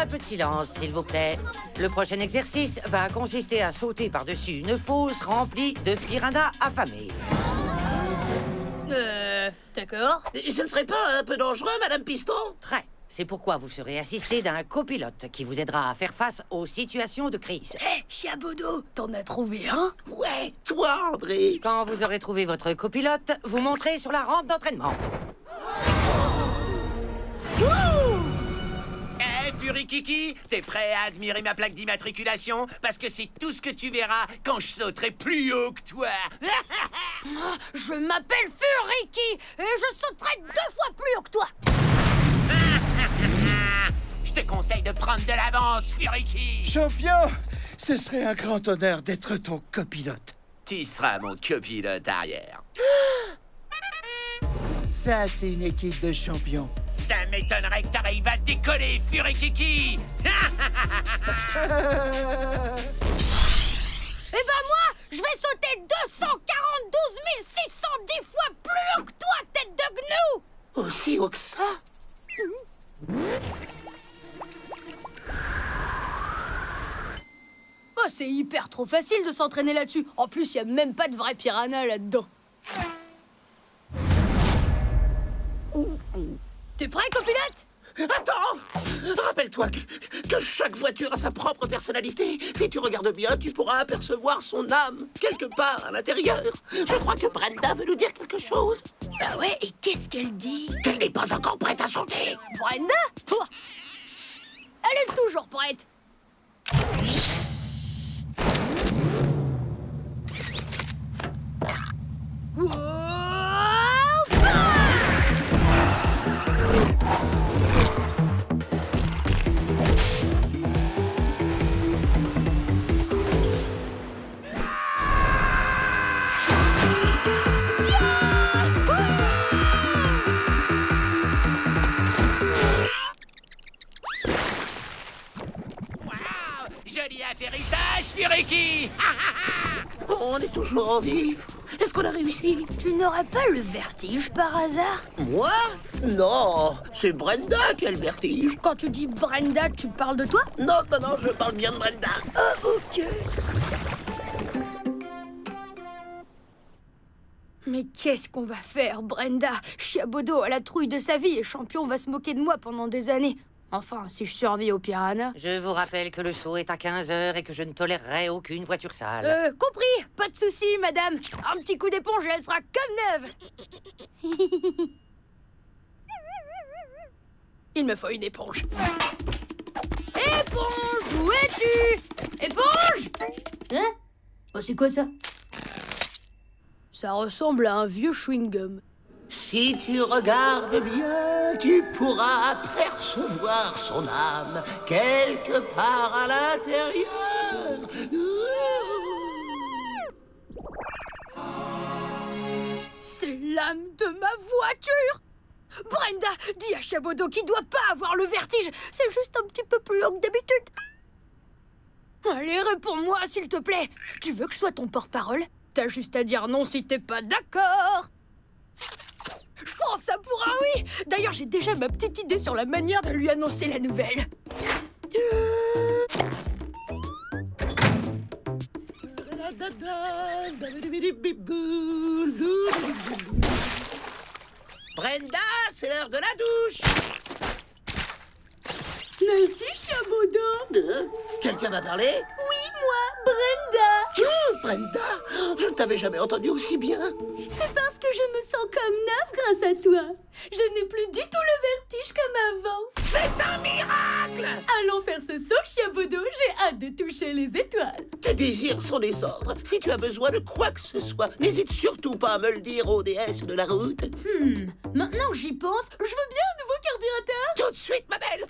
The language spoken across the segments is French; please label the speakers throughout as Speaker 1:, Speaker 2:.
Speaker 1: peu de silence, s'il vous plaît. Le prochain exercice va consister à sauter par-dessus une fosse remplie de piranhas affamés.
Speaker 2: D'accord.
Speaker 3: Ce ne serait pas un peu dangereux, Madame Piston?
Speaker 1: Très. C'est pourquoi vous serez assisté d'un copilote qui vous aidera à faire face aux situations de crise.
Speaker 2: Hé, Chiabodo, t'en as trouvé un?
Speaker 3: Ouais, toi, André.
Speaker 1: Quand vous aurez trouvé votre copilote, vous monterez sur la rampe d'entraînement.
Speaker 4: Furikiki, t'es prêt à admirer ma plaque d'immatriculation? Parce que c'est tout ce que tu verras quand je sauterai plus haut que toi.
Speaker 2: Je m'appelle Furiki et je sauterai 2 fois plus haut que toi.
Speaker 4: Je te conseille de prendre de l'avance, Furiki.
Speaker 5: Champion, ce serait un grand honneur d'être ton copilote.
Speaker 4: Tu seras mon copilote arrière.
Speaker 5: Ça, c'est une équipe de champions.
Speaker 4: Ça m'étonnerait que t'arrives à décoller, Furikiki.
Speaker 2: Eh ben moi, je vais sauter 242 610 fois plus haut que toi, tête de gnou.
Speaker 3: Aussi haut que ça?
Speaker 2: Oh, c'est hyper trop facile de s'entraîner là-dessus. En plus, y a même pas de vrai piranha là-dedans. T'es prêt, copilote?
Speaker 3: Attends! Rappelle-toi que chaque voiture a sa propre personnalité. Si tu regardes bien, tu pourras apercevoir son âme quelque part à l'intérieur. Je crois que Brenda veut nous dire quelque chose.
Speaker 2: Ah ouais, et qu'est-ce qu'elle dit?
Speaker 3: Qu'elle n'est pas encore prête à sauter.
Speaker 2: Brenda? Toi, elle est toujours prête.
Speaker 4: Joli atterrissage, Furiki.
Speaker 3: On est toujours en vie. Est-ce qu'on a réussi?
Speaker 2: Tu n'aurais pas le vertige par hasard?
Speaker 3: Moi? Non, c'est Brenda qui a le vertige.
Speaker 2: Quand tu dis Brenda, tu parles de toi?
Speaker 3: Non, non, non, je parle bien de Brenda.
Speaker 2: Ah, ok. Mais qu'est-ce qu'on va faire, Brenda? Chiabodo a la trouille de sa vie et Champion va se moquer de moi pendant des années. Enfin, si je survis au piranha.
Speaker 1: Je vous rappelle que le saut est à 15 h et que je ne tolérerai aucune voiture sale.
Speaker 2: Compris. Pas de souci, madame. Un petit coup d'éponge et elle sera comme neuve. Il me faut une éponge. Éponge, où es-tu? Éponge? Hein? Oh, c'est quoi ça? Ça ressemble à un vieux chewing-gum.
Speaker 3: Si tu regardes bien, tu pourras apercevoir son âme quelque part à l'intérieur.
Speaker 2: C'est l'âme de ma voiture! Brenda, dis à Chiabodo qu'il doit pas avoir le vertige. C'est juste un petit peu plus haut que d'habitude. Allez, réponds-moi, s'il te plaît. Tu veux que je sois ton porte-parole? T'as juste à dire non si t'es pas d'accord. Je prends ça pour un oui. D'ailleurs, j'ai déjà ma petite idée sur la manière de lui annoncer la nouvelle.
Speaker 3: Brenda, c'est l'heure de la douche.
Speaker 2: Merci, Chiabodo.
Speaker 3: Quelqu'un m'a parlé?
Speaker 2: Oui, moi, Brenda.
Speaker 3: Brenda, je ne t'avais jamais entendu aussi bien.
Speaker 2: C'est parce que je me sens comme neuve grâce à toi. Je n'ai plus du tout le vertige comme avant.
Speaker 3: C'est un miracle!
Speaker 2: Allons faire ce saut, Chiabodo. J'ai hâte de toucher les étoiles.
Speaker 3: Tes désirs sont des ordres. Si tu as besoin de quoi que ce soit, n'hésite surtout pas à me le dire aux déesses de la route.
Speaker 2: Maintenant que j'y pense, je veux bien un nouveau carburateur.
Speaker 3: Tout de suite, ma belle!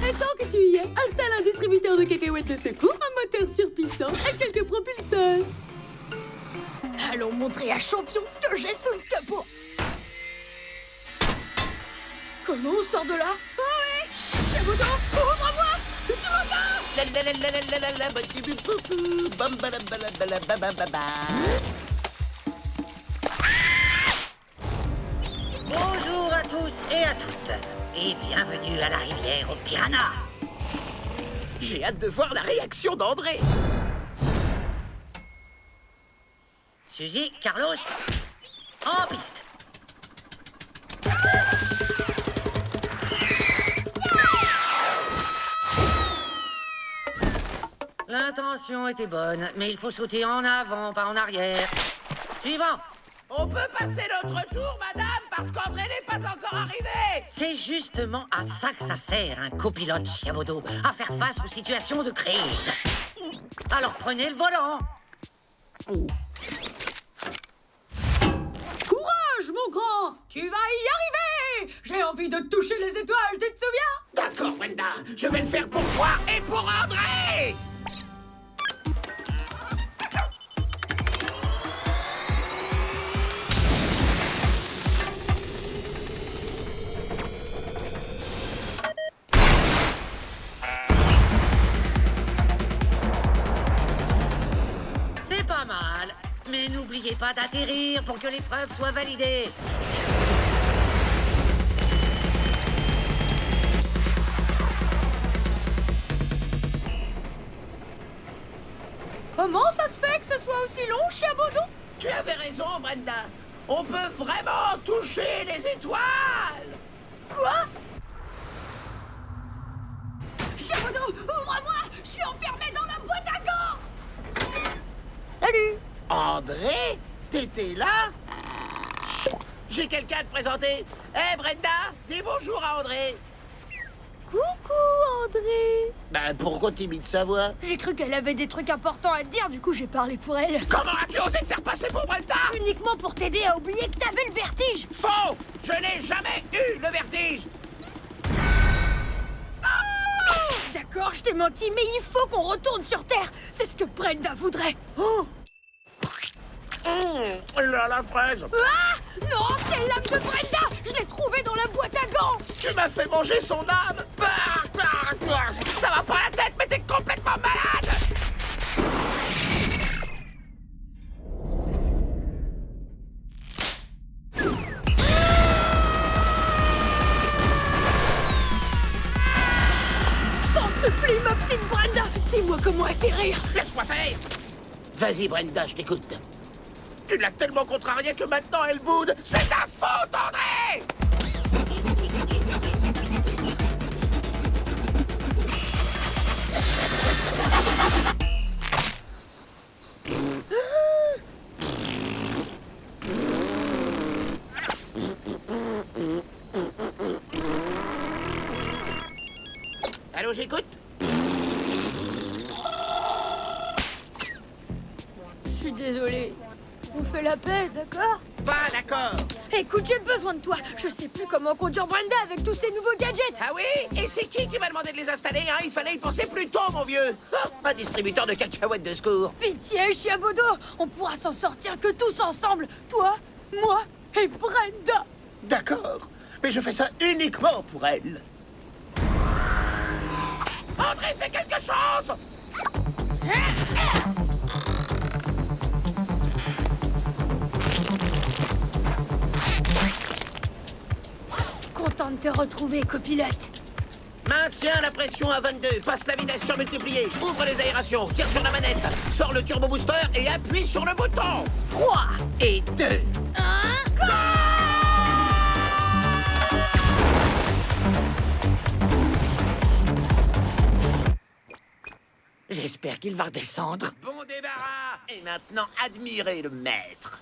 Speaker 2: Et tant que tu y es, installe un distributeur de cacahuètes de secours, un moteur surpuissant et quelques propulseurs. Allons montrer à Champion ce que j'ai sous le capot. Comment on sort de là? Oh oui! Chiabodo, ouvre-moi! Tu
Speaker 1: Bonjour à tous et à toutes. et bienvenue à la rivière aux piranhas.
Speaker 3: J'ai hâte de voir la réaction d'André.
Speaker 1: Suzy, Carlos, en piste. L'intention était bonne, mais il faut sauter en avant, pas en arrière. Suivant.
Speaker 3: On peut passer notre tour, madame, parce qu'André n'est pas encore arrivé.
Speaker 1: C'est justement à ça que ça sert, un copilote Chiabodo, à faire face aux situations de crise. Alors prenez le volant.
Speaker 2: Courage, mon grand! Tu vas y arriver! J'ai envie de toucher les étoiles, tu te souviens?
Speaker 3: D'accord, Brenda, je vais le faire pour toi et pour André.
Speaker 1: C'est pas mal, mais n'oubliez pas d'atterrir pour que l'épreuve soit validée.
Speaker 2: Comment ça se fait que ce soit aussi long, Chiabodo?
Speaker 3: Tu avais raison, Brenda. On peut vraiment toucher les étoiles.
Speaker 2: Quoi? Chiabodo, ouvre-moi! Je suis enfermé dans la boîte à gants! Salut!
Speaker 3: André, t'étais là? J'ai quelqu'un à te présenter. Hé, Brenda, dis bonjour à André.
Speaker 2: Coucou, André!
Speaker 3: Ben, pourquoi t'imites sa voix?
Speaker 2: J'ai cru qu'elle avait des trucs importants à te dire, du coup j'ai parlé pour elle.
Speaker 3: Comment as-tu osé te faire passer pour Brenda?
Speaker 2: Uniquement pour t'aider à oublier que t'avais le vertige!
Speaker 3: Faux! Je n'ai jamais eu le vertige.
Speaker 2: D'accord, je t'ai menti, mais il faut qu'on retourne sur Terre! C'est ce que Brenda voudrait!
Speaker 3: La fraise.
Speaker 2: Ah! Non, c'est l'âme de Brenda! Je l'ai trouvée dans la boîte à gants!
Speaker 3: Tu m'as fait manger son âme. Ça va pas la tête, mais t'es complètement malade.
Speaker 2: Je t'en supplie, ma petite Brenda! Dis-moi comment atterrir!
Speaker 3: Laisse-moi faire. Vas-y, Brenda, je t'écoute. Tu l'as tellement contrariée que maintenant elle boude. C'est ta faute, André! Allô, j'écoute?
Speaker 2: Je suis désolée. On fait la paix, d'accord?
Speaker 3: Pas d'accord.
Speaker 2: Écoute, j'ai besoin de toi. Je sais plus comment conduire Brenda avec tous ces nouveaux gadgets.
Speaker 3: Ah oui? Et c'est qui m'a demandé de les installer, hein? Il fallait y penser plus tôt, mon vieux. Un distributeur de cacahuètes de secours.
Speaker 2: Pitié, Chiabodo! On pourra s'en sortir que tous ensemble. Toi, moi et Brenda.
Speaker 3: D'accord, mais je fais ça uniquement pour elle. André, fais quelque chose!
Speaker 2: Content de te retrouver, copilote.
Speaker 3: Maintiens la pression à 22, passe la vitesse surmultipliée, ouvre les aérations, tire sur la manette, sors le turbo booster et appuie sur le bouton.
Speaker 2: 3,
Speaker 3: Et 2.
Speaker 2: 1, go!
Speaker 1: J'espère qu'il va redescendre.
Speaker 4: Bon débarras. Et maintenant, admirez le maître.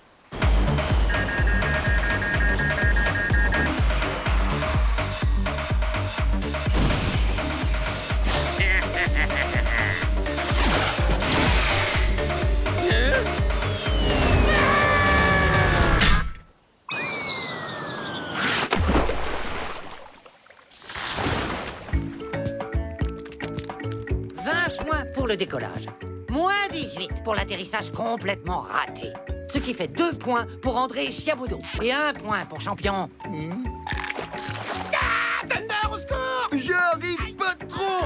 Speaker 1: Pour le décollage. Moins 18 pour l'atterrissage complètement raté. Ce qui fait 2 points pour André Chiabodo. Et 1 point pour Champion.
Speaker 3: Ah, Thunder, au secours!
Speaker 5: J'arrive pas trop.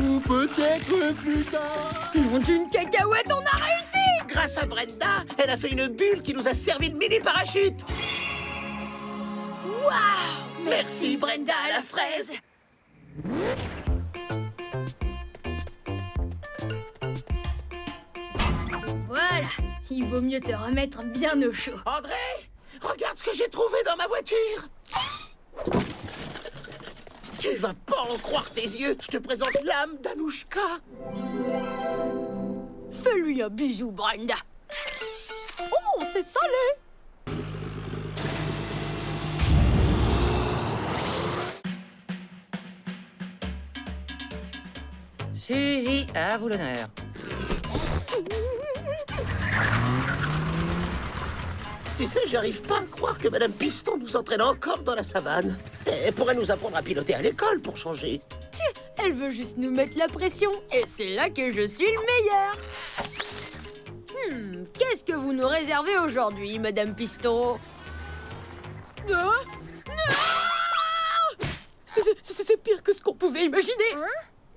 Speaker 5: Ou peut-être plus tard.
Speaker 2: Nom d'une cacahuète, on a réussi!
Speaker 3: Grâce à Brenda, elle a fait une bulle qui nous a servi de mini parachute.
Speaker 2: Waouh!
Speaker 3: Merci, Brenda à la fraise.
Speaker 2: Voilà, il vaut mieux te remettre bien au chaud.
Speaker 3: André, regarde ce que j'ai trouvé dans ma voiture. Tu vas pas en croire tes yeux. Je te présente l'âme d'Anouchka.
Speaker 2: Fais-lui un bisou, Brenda. Oh, c'est salé.
Speaker 1: Suzy, à vous l'honneur.
Speaker 3: Tu sais, j'arrive pas à croire que Madame Piston nous entraîne encore dans la savane. Elle pourrait nous apprendre à piloter à l'école pour changer.
Speaker 2: Elle veut juste nous mettre la pression, et c'est là que je suis le meilleur. Qu'est-ce que vous nous réservez aujourd'hui, Madame Piston? C'est pire que ce qu'on pouvait imaginer.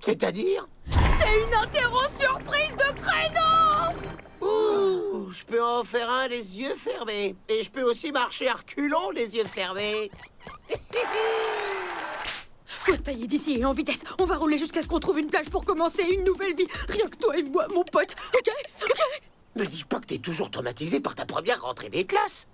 Speaker 3: C'est-à-dire?
Speaker 2: C'est une interro surprise de créneau.
Speaker 3: Ouh, je peux en faire un les yeux fermés. Et je peux aussi marcher à reculons les yeux fermés.
Speaker 2: Faut se tailler d'ici et en vitesse. On va rouler jusqu'à ce qu'on trouve une plage pour commencer une nouvelle vie. Rien que toi et moi, mon pote. Ok?
Speaker 3: Ne dis pas que t'es toujours traumatisé par ta première rentrée des classes.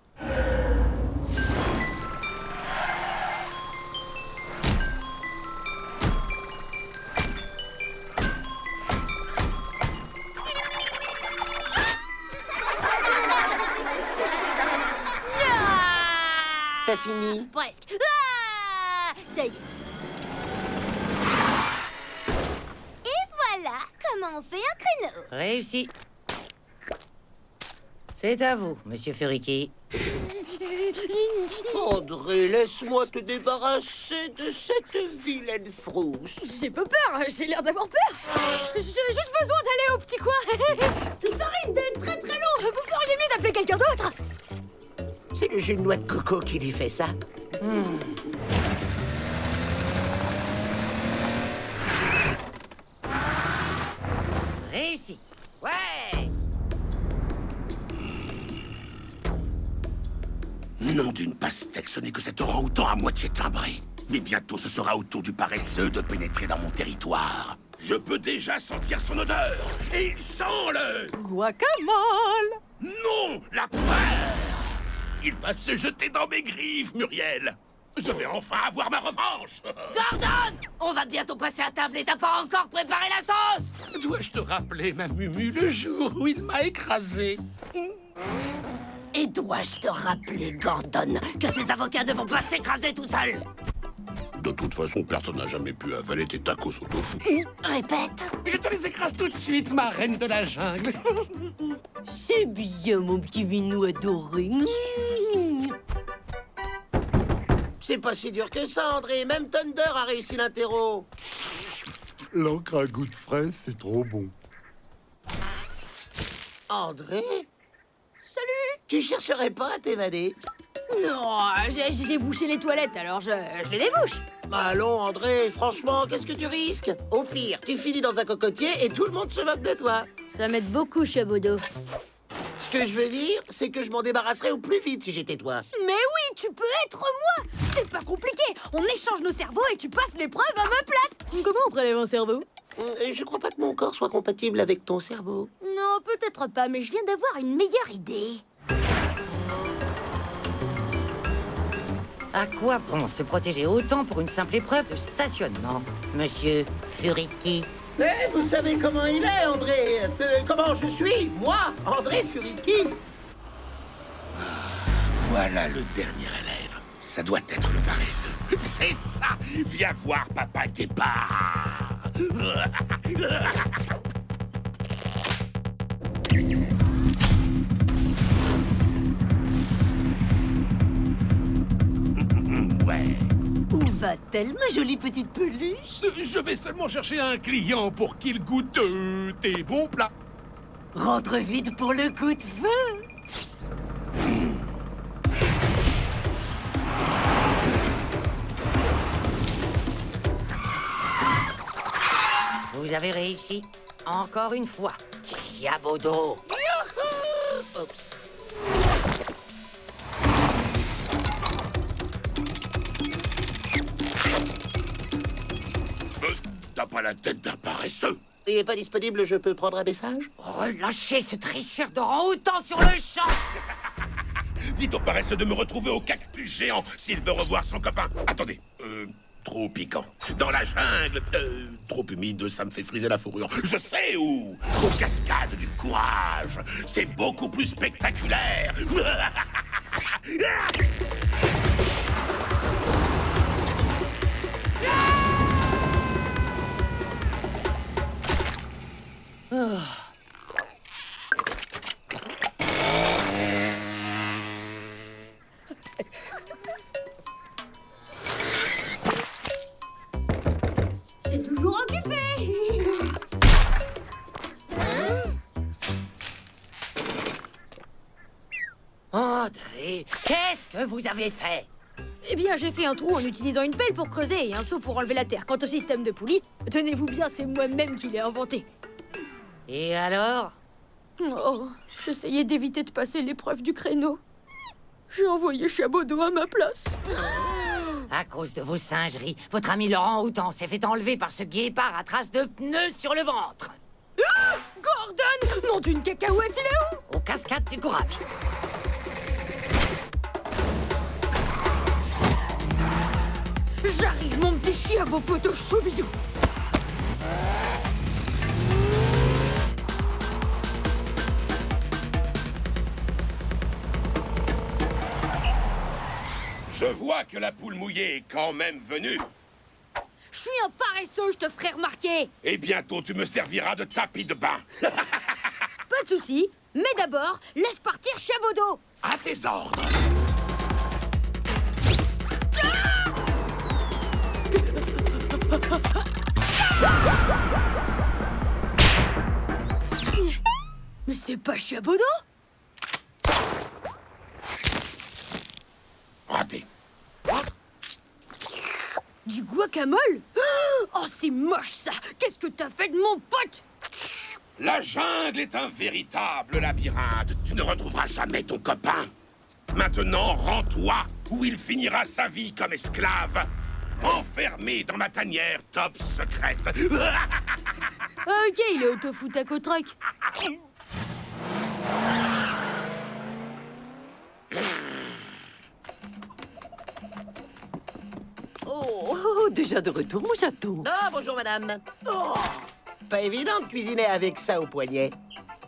Speaker 3: T'as fini?
Speaker 2: Presque. Ah, ça y est.
Speaker 6: Voilà comment on fait un créneau.
Speaker 1: Réussi. C'est à vous, monsieur Furiki.
Speaker 3: André, laisse-moi te débarrasser de cette vilaine frousse.
Speaker 2: J'ai pas peur, j'ai l'air d'avoir peur. J'ai juste besoin d'aller au petit coin. Ça risque d'être très très long. Vous feriez mieux d'appeler quelqu'un d'autre.
Speaker 3: C'est le jus de noix de coco qui lui fait ça.
Speaker 1: Réussi. Ouais.
Speaker 7: Nom d'une pastèque, ce n'est que cet orang-outan à moitié timbré. Mais bientôt, ce sera au tour du paresseux de pénétrer dans mon territoire. Je peux déjà sentir son odeur. Et il sent le...
Speaker 8: Guacamole!
Speaker 7: Non, la peur! Il va se jeter dans mes griffes, Muriel. Je vais enfin avoir ma revanche.
Speaker 1: Gordon! On va bientôt passer à table et t'as pas encore préparé la sauce!
Speaker 7: Dois-je te rappeler, ma Mumu, le jour où il m'a écrasé?
Speaker 1: Et dois-je te rappeler, Gordon, que ces avocats ne vont pas s'écraser tout seuls?
Speaker 7: De toute façon, personne n'a jamais pu avaler tes tacos au tofu.
Speaker 1: Répète!
Speaker 7: Je te les écrase tout de suite, ma reine de la jungle.
Speaker 2: C'est bien, mon petit vinou adoré.
Speaker 3: C'est pas si dur que ça, André. Même Thunder a réussi l'interro.
Speaker 5: L'encre à goût de fraise, c'est trop bon.
Speaker 3: André,
Speaker 2: Salut.
Speaker 3: tu chercherais pas à t'évader?
Speaker 2: Non, j'ai bouché les toilettes, alors je les débouche.
Speaker 3: Allons, André, franchement, qu'est-ce que tu risques? Au pire, tu finis dans un cocotier et tout le monde se moque de toi.
Speaker 2: Ça m'aide beaucoup, Chabodo.
Speaker 3: Ce que je veux dire, c'est que je m'en débarrasserais au plus vite si j'étais toi.
Speaker 2: Mais oui, tu peux être moi. C'est pas compliqué. On échange nos cerveaux et tu passes l'épreuve à ma place. Comment on prélève un cerveau?
Speaker 3: Je crois pas que mon corps soit compatible avec ton cerveau.
Speaker 2: Non, peut-être pas, mais je viens d'avoir une meilleure idée.
Speaker 1: À quoi bon se protéger autant pour une simple épreuve de stationnement, monsieur Furiki?
Speaker 3: Eh, vous savez comment il est, André? Comment je suis, moi, André Furiki?
Speaker 7: Voilà le dernier élève. Ça doit être le paresseux. C'est ça. Viens voir Papa Guépard. Ouais.
Speaker 8: Où va-t-elle, ma jolie petite peluche?
Speaker 7: Je vais seulement chercher un client pour qu'il goûte tes bons plats.
Speaker 8: Rentre vite pour le coup de feu.
Speaker 1: Vous avez réussi, encore une fois. Chiabodo.
Speaker 3: Oups.
Speaker 7: pas la tête d'un paresseux.
Speaker 3: Il est pas disponible, je peux prendre un message?
Speaker 1: Relâchez ce tricheur d'orang-outan sur le champ!
Speaker 7: Dites au paresseux de me retrouver au cactus géant s'il veut revoir son copain. Attendez, trop piquant. Dans la jungle, trop humide, ça me fait friser la fourrure. Je sais où. Aux cascades du courage. C'est beaucoup plus spectaculaire.
Speaker 2: C'est toujours occupé.
Speaker 1: André, qu'est-ce que vous avez fait?
Speaker 2: Eh bien, j'ai fait un trou en utilisant une pelle pour creuser et un seau pour enlever la terre. Quant au système de poulie, tenez-vous bien, c'est moi-même qui l'ai inventé.
Speaker 1: Et alors?
Speaker 2: Oh, j'essayais d'éviter de passer l'épreuve du créneau. J'ai envoyé Chabodo à ma place.
Speaker 1: À cause de vos singeries, votre ami Laurent-Outan s'est fait enlever par ce guépard à traces de pneus sur le ventre.
Speaker 2: Gordon! Nom d'une cacahuète, il est où?
Speaker 1: Aux cascades du courage.
Speaker 2: J'arrive, mon petit chien, beau poteau choubidou.
Speaker 7: Je vois que la poule mouillée est quand même venue.
Speaker 2: Je suis un paresseux, je te ferai remarquer.
Speaker 7: Et bientôt, tu me serviras de tapis de bain.
Speaker 2: Pas de souci, mais d'abord, laisse partir Chabodo.
Speaker 7: À tes ordres.
Speaker 2: Mais c'est pas Chabodo?
Speaker 7: Raté.
Speaker 2: Du guacamole? Oh, c'est moche ça! Qu'est-ce que t'as fait de mon pote?
Speaker 7: La jungle est un véritable labyrinthe. Tu ne retrouveras jamais ton copain. Maintenant, rends-toi, où il finira sa vie comme esclave. Enfermé dans ma tanière top secrète.
Speaker 2: Ok, il est au tofu taco truck.
Speaker 8: Oh, déjà de retour, mon chaton.
Speaker 3: Ah, bonjour, madame. Oh, pas évident de cuisiner avec ça au poignet.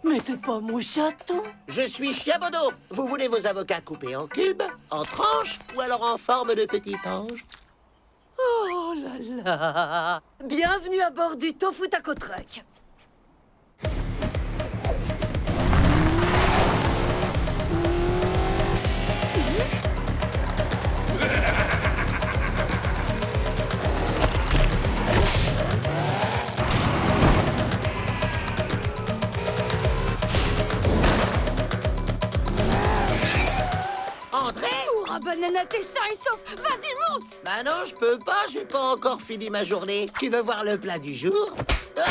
Speaker 8: Mais t'es pas mon chaton.
Speaker 3: Je suis Chabodo. Vous voulez vos avocats coupés en cubes, en tranches ou alors en forme de petit ange?
Speaker 8: Oh là là. Bienvenue à bord du Tofu Taco Truck.
Speaker 3: André?
Speaker 2: Hurrah, banana, t'es sain et sauf. Vas-y, monte.
Speaker 3: Bah non, je peux pas, j'ai pas encore fini ma journée. Tu veux voir le plat du jour? Ah,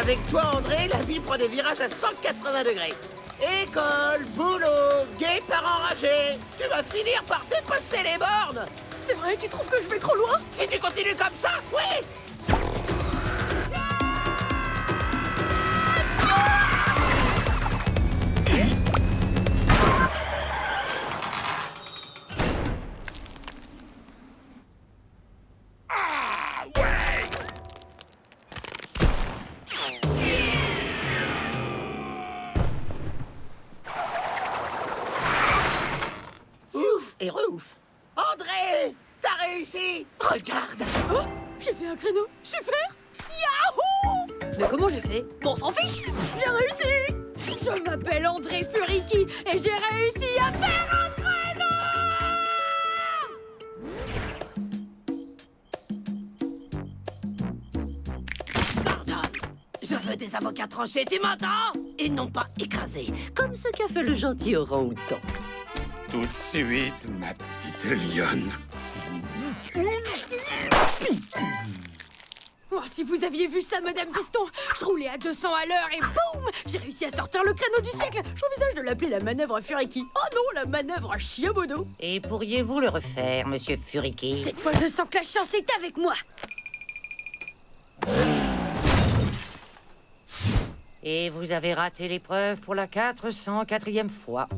Speaker 3: Avec toi, André, la vie prend des virages à 180 degrés. École, boulot, guépard enragé. Tu vas finir par dépasser les bornes.
Speaker 2: C'est vrai, tu trouves que je vais trop loin?
Speaker 3: Si tu continues comme ça, oui.
Speaker 7: Ah, ouais.
Speaker 3: Ouf et re-ouf. Regarde.
Speaker 2: Oh, j'ai fait un créneau. Super. Yahoo! Mais comment j'ai fait? Bon, on s'en fiche. J'ai réussi. Je m'appelle André Furiki et j'ai réussi à faire un créneau.
Speaker 8: Pardonne. Je veux des avocats tranchés, tu m'entends? Et non pas écrasés, comme ce qu'a fait le gentil orang-outan.
Speaker 7: Tout de suite, ma petite lionne.
Speaker 2: Oh, si vous aviez vu ça, Madame Piston, je roulais à 200 à l'heure et boum, j'ai réussi à sortir le créneau du siècle. J'envisage de l'appeler la manœuvre Furiki. Oh non, la manœuvre Chiabodo.
Speaker 1: Et pourriez-vous le refaire, monsieur Furiki?
Speaker 2: Cette fois, je sens que la chance est avec moi.
Speaker 1: Et vous avez raté l'épreuve pour la 404e fois.